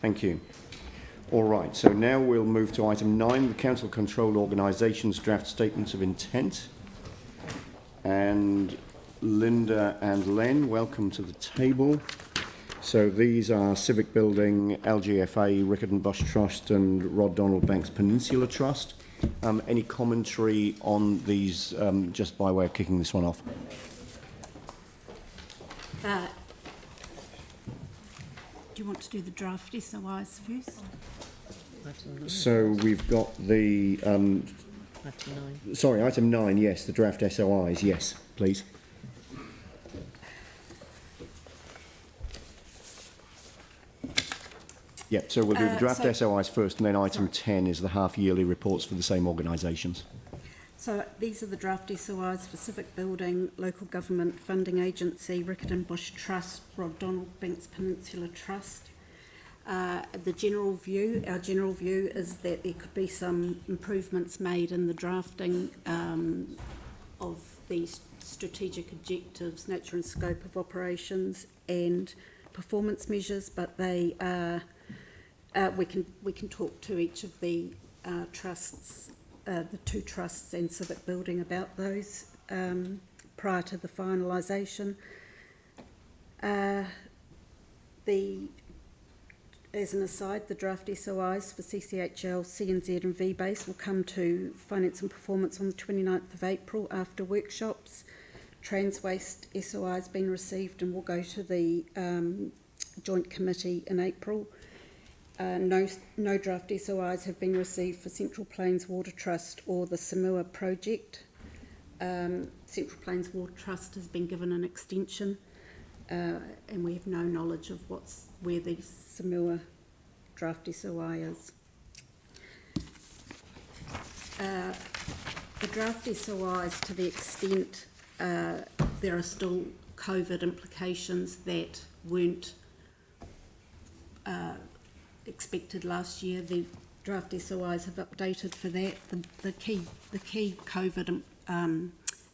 Thank you. All right, so now we'll move to item 9, the Council-controlled organisations draft statements of intent. And Linda and Len, welcome to the table. So these are Civic Building, LGFA, Rickett and Bush Trust and Rod Donald Banks Peninsula Trust. Any commentary on these, just by way of kicking this one off? Do you want to do the draft SOIs first? So we've got the, item 9, yes, the draft SOIs, yes, please. Yeah, so we'll do the draft SOIs first, and then item 10 is the half-yearly reports for the same organisations. So these are the draft SOIs for Civic Building, Local Government Funding Agency, Rickett and Bush Trust, Rod Donald Banks Peninsula Trust. Our general view is that there could be some improvements made in the drafting of these strategic objectives, nature and scope of operations and performance measures, but they are, we can talk to each of the trusts, the two trusts and Civic Building about those prior to the finalisation. As an aside, the draft SOIs for CCHL, CNZ and VBase will come to Finance and Performance on the 29th of April after workshops. Transwaste SOI has been received and will go to the Joint Committee in April. No draft SOIs have been received for Central Plains Water Trust or the Samoa project. Central Plains Water Trust has been given an extension and we have no knowledge of where the Samoa draft SOI is. The draft SOIs, to the extent there are still COVID implications that weren't expected last year, the draft SOIs have updated for that. The key COVID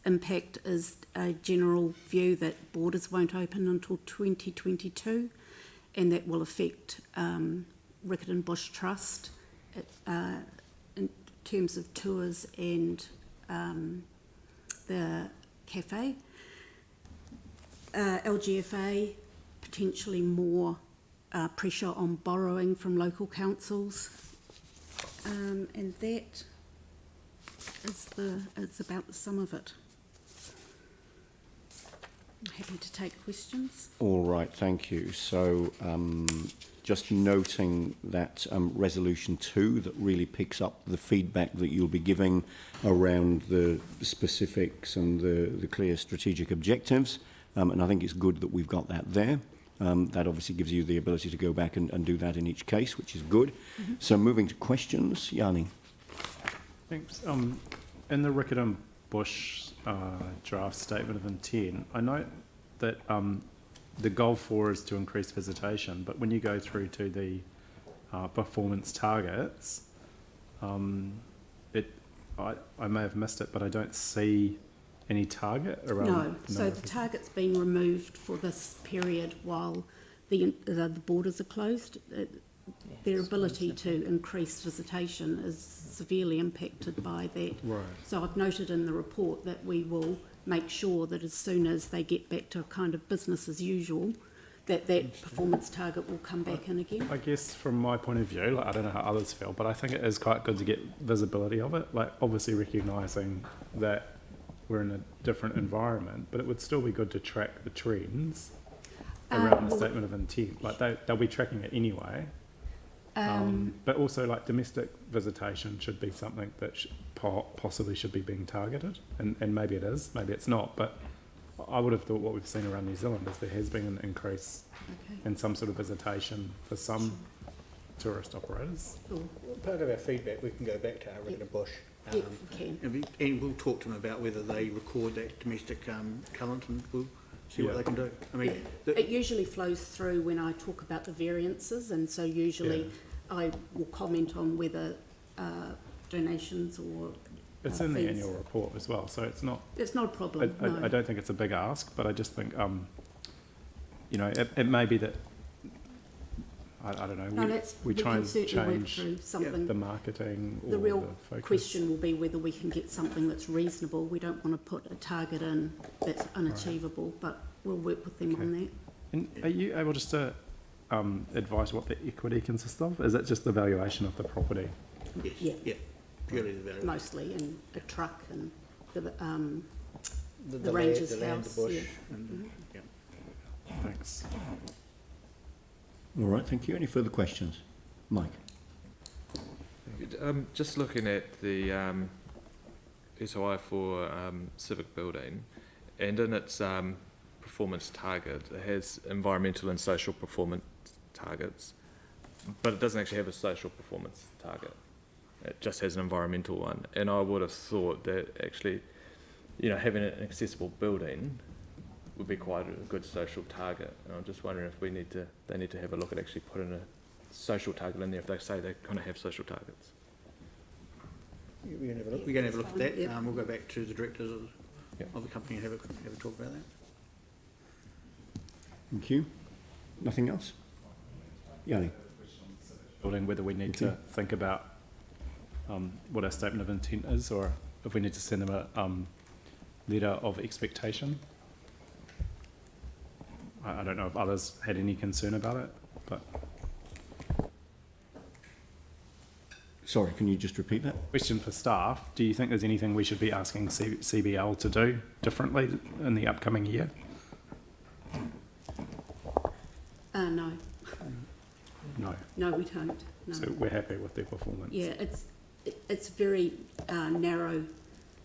impact is a general view that borders won't open until 2022, and that will affect Rickett and Bush Trust in terms of tours and the cafe. LGFA, potentially more pressure on borrowing from local councils, and that is about the sum of it. I'm happy to take questions. All right, thank you. So just noting that resolution 2 that really picks up the feedback that you'll be giving around the specifics and the clear strategic objectives, and I think it's good that we've got that there. That obviously gives you the ability to go back and do that in each case, which is good. Mm-hmm. So moving to questions, Yanni. Thanks. In the Rickett and Bush draft statement of intent, I note that the goal 4 is to increase visitation, but when you go through to the performance targets, I may have missed it, but I don't see any target around. No, so the target's been removed for this period while the borders are closed. Their ability to increase visitation is severely impacted by that. Right. So I've noted in the report that we will make sure that as soon as they get back to a kind of business as usual, that performance target will come back in again. I guess from my point of view, I don't know how others feel, but I think it is quite good to get visibility of it. Like obviously recognising that we're in a different environment, but it would still be good to track the trends around the statement of intent. Like they'll be tracking it anyway. But also like domestic visitation should be something that possibly should be being targeted, and maybe it is, maybe it's not, but I would have thought what we've seen around New Zealand is there has been an increase in some sort of visitation for some tourist operators. Cool. Part of our feedback, we can go back to our Rickett and Bush. We can. And we'll talk to them about whether they record that domestic talent, and we'll see what they can do. I mean, it usually flows through when I talk about the variances, and so usually I will comment on whether donations or it's in the annual report as well, so it's not a problem. I don't think it's a big ask, but I just think it may be that I don't know. No, we try can and certainly work change through something. the marketing or The real focus. question will be whether we can get something that's reasonable. We don't want to put a target in that's unachievable, but we'll work with them on that. And are you able just to advise what the equity consists of? Is it just the valuation of the property? Yes, Yeah. yeah, purely the value. Mostly in a truck and the The ranger's land, the house, bush, yeah. and, yeah. Thanks. All right, thank you. Any further questions? Mike? Just looking at the SOI for civic building, and in its performance target, it has environmental and social performance targets, but it doesn't actually have a social performance target. It just has an environmental one. And I would have thought that actually, you know, having an accessible building would be quite a good social target. And I'm just wondering if they need to have a look at actually putting a social target in there if they say they kind of have social targets. We're going to have a look. We're going to have a look at that. Yeah. We'll go back to the directors Yep. of the company and have a talk about that. Thank you. Nothing else? Yanni? Building, whether we need to think about what our statement of intent is, or if we need to send them a letter of expectation. I don't know if others had any concern about it, but Sorry, can you just repeat that? question for staff, do you think there's anything we should be asking CBL to do differently in the upcoming year? No, No. no, we don't. No. So we're happy with their performance? Yeah, it's very narrow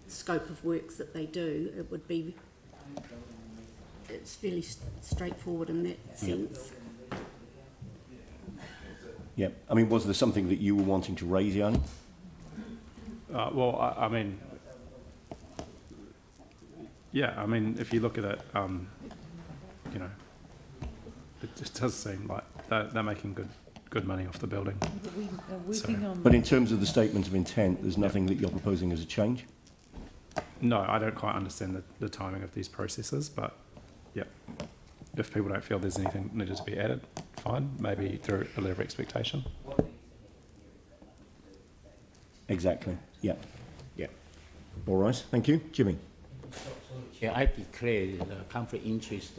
scope of works that they do. It would be, it's fairly straightforward in that sense. Yeah. I mean, was there something that you were wanting to raise, Yanni? Well, I mean, yeah, I mean, if you look at it, you know, it just does seem like they're making good money off the building. But in terms of the statement of intent, there's nothing that you're proposing as a change? No, I don't quite understand the timing of these processes, but yeah, if people don't feel there's anything needed to be added, fine, maybe through a letter of expectation. Exactly. Yeah. Yeah. All right. Thank you. Jimmy? Yeah, I declare the conflict interest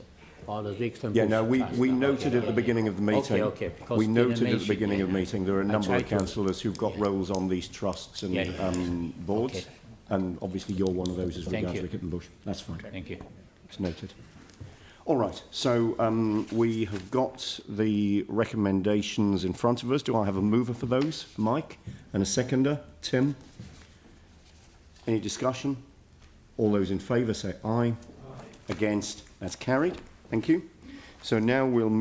for the Rixton. Yeah, no, we noted at the beginning of the meeting. Okay, because We in noted at the mention, beginning of the meeting, there are a number tried of to- councillors who've got roles on these trusts and boards. Okay. And obviously you're one of those as Thank regards you. Rickett and Bush. That's fine. Thank you. It's noted. All right, so we have got the recommendations in front of us. Do I have a mover for those? Mike? And a seconder? Tim? Any discussion? All those in favour say aye. Against? That's carried. Thank you. So now we'll move